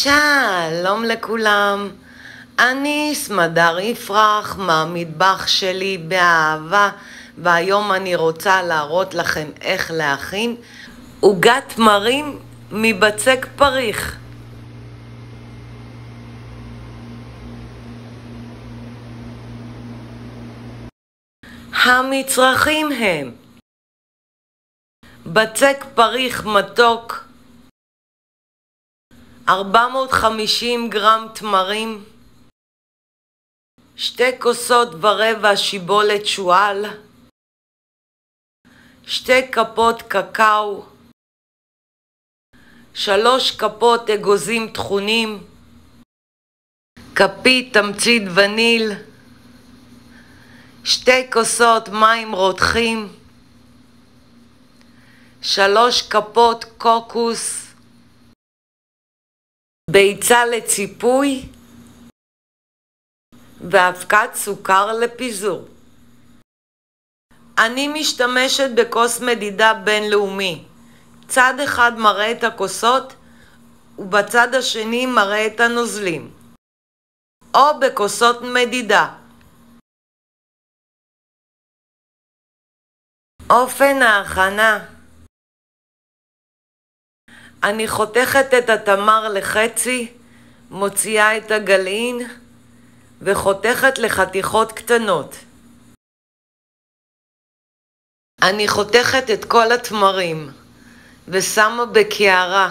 שלום לכולם, אני סמדר יפרח מהמטבח שלי באהבה, והיום אני רוצה להראות לכם איך להכין עוגת תמרים מבצק פריך. המצרכים הם בצק פריך מתוק, 450 גרם תמרים, 2 כוסות ורבע שיבולת שועל, 2 כפות קקאו, 3 כפות אגוזים טחונים, כפית תמצית וניל, 2 כוסות מים רותחים, 3 כפות קוקוס, ביצה לציפוי ואבקת סוכר לפיזור. אני משתמשת בכוס מדידה בינלאומי. צד אחד מראה את הכוסות ובצד השני מראה את הנוזלים, או בכוסות מדידה. אופן ההכנה: אני חותכת את התמר לחצי, מוציאה את הגלעין וחותכת לחתיכות קטנות. אני חותכת את כל התמרים ושמה בקערה.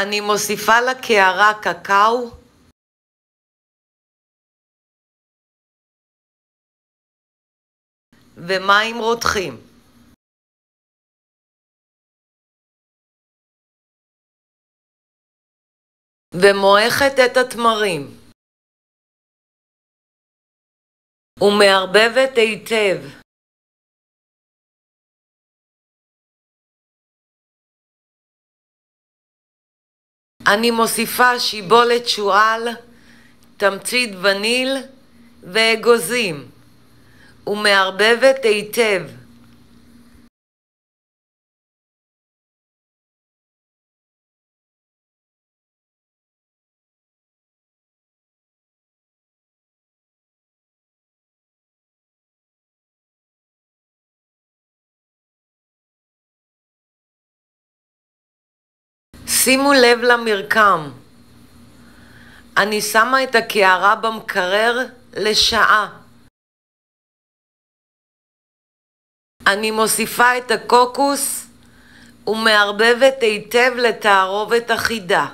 אני מוסיפה לקערה קקאו ומים רותחים. ומועכת את התמרים ומערבבת היטב. אני מוסיפה שיבולת שועל, תמצית וניל ואגוזים ומערבבת היטב. שימו לב למרקם. אני שמה את הקערה במקרר לשעה. אני מוסיפה את הקוקוס ומערבבת היטב לתערובת אחידה.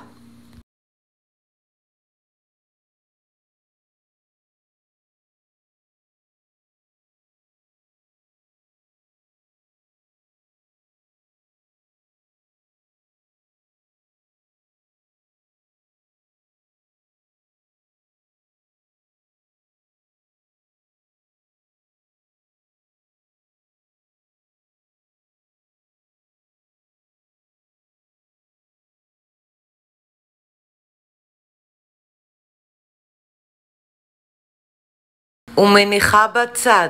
ומניחה בצד.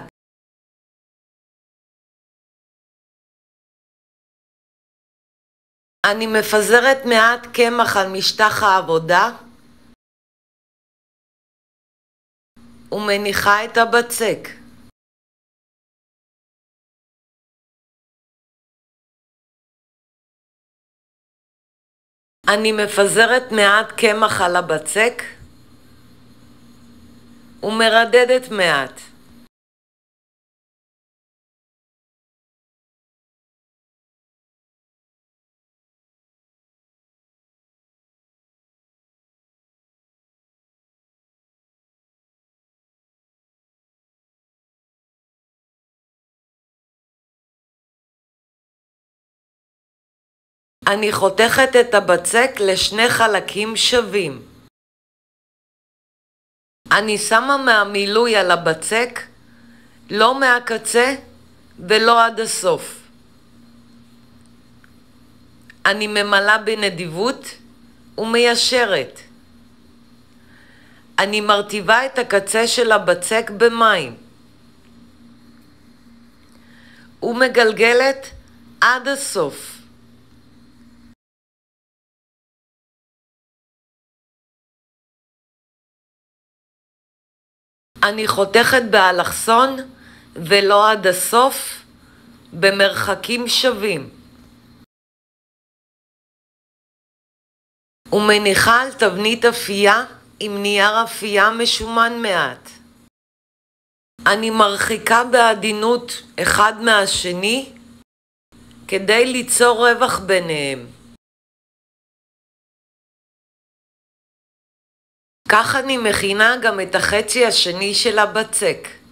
אני מפזרת מעט קמח על משטח העבודה ומניחה את הבצק. אני מפזרת מעט קמח על הבצק ומרדדת מעט. אני חותכת את הבצק לשני חלקים שווים. אני שמה מהמילוי על הבצק, לא מהקצה ולא עד הסוף. אני ממלאה בנדיבות ומיישרת. אני מרטיבה את הקצה של הבצק במים ומגלגלת עד הסוף. אני חותכת באלכסון ולא עד הסוף, במרחקים שווים. ומניחה על תבנית אפייה עם נייר אפייה משומן מעט. אני מרחיקה בעדינות אחד מהשני כדי ליצור רווח ביניהם. כך אני מכינה גם את החצי השני של הבצק.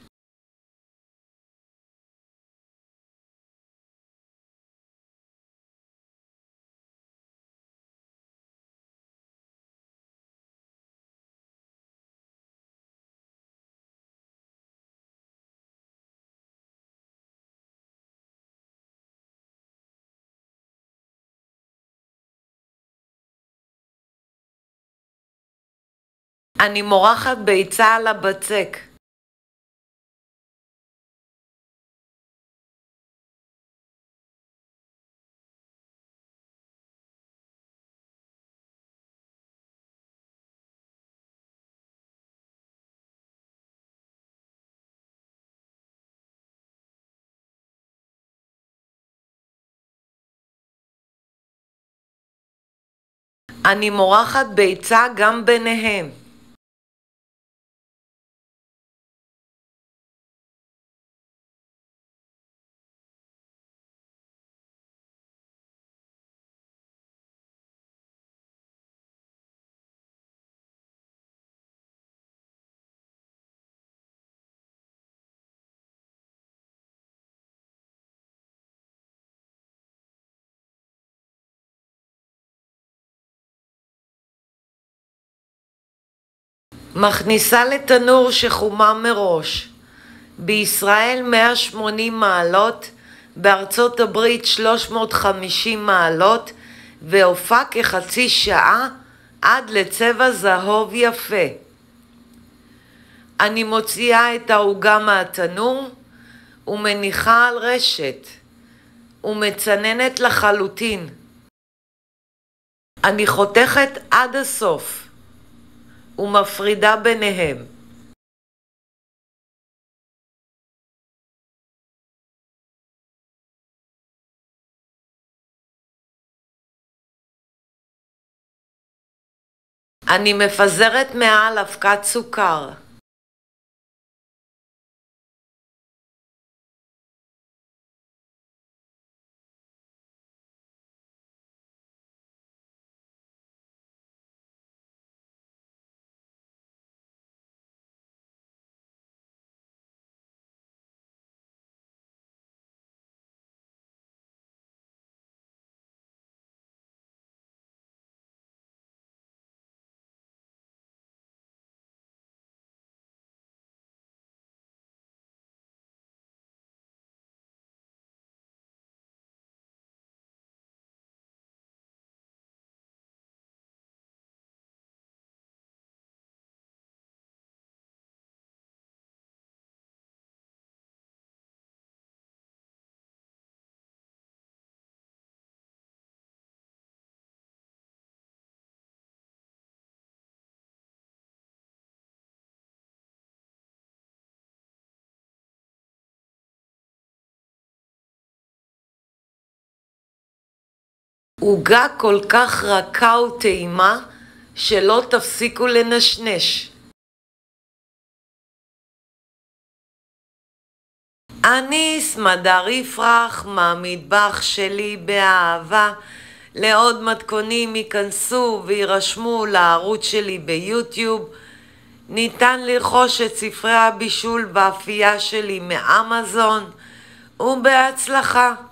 אני מורחת ביצה על הבצק. אני מורחת ביצה גם ביניהם. מכניסה לתנור שחומם מראש. בישראל 180 מעלות, בארצות הברית 350 מעלות, והופע כחצי שעה עד לצבע זהוב יפה. אני מוציאה את העוגה מהתנור ומניחה על רשת ומצננת לחלוטין. אני חותכת עד הסוף ומפרידה ביניהם. אני מפזרת מעל אבקת סוכר. עוגה כל כך רכה וטעימה שלא תפסיקו לנשנש. אני סמדר יפרח מהמטבח שלי באהבה. לעוד מתכונים ייכנסו וירשמו לערוץ שלי ביוטיוב. ניתן לרכוש את ספרי הבישול והאפייה שלי מאמזון, ובהצלחה.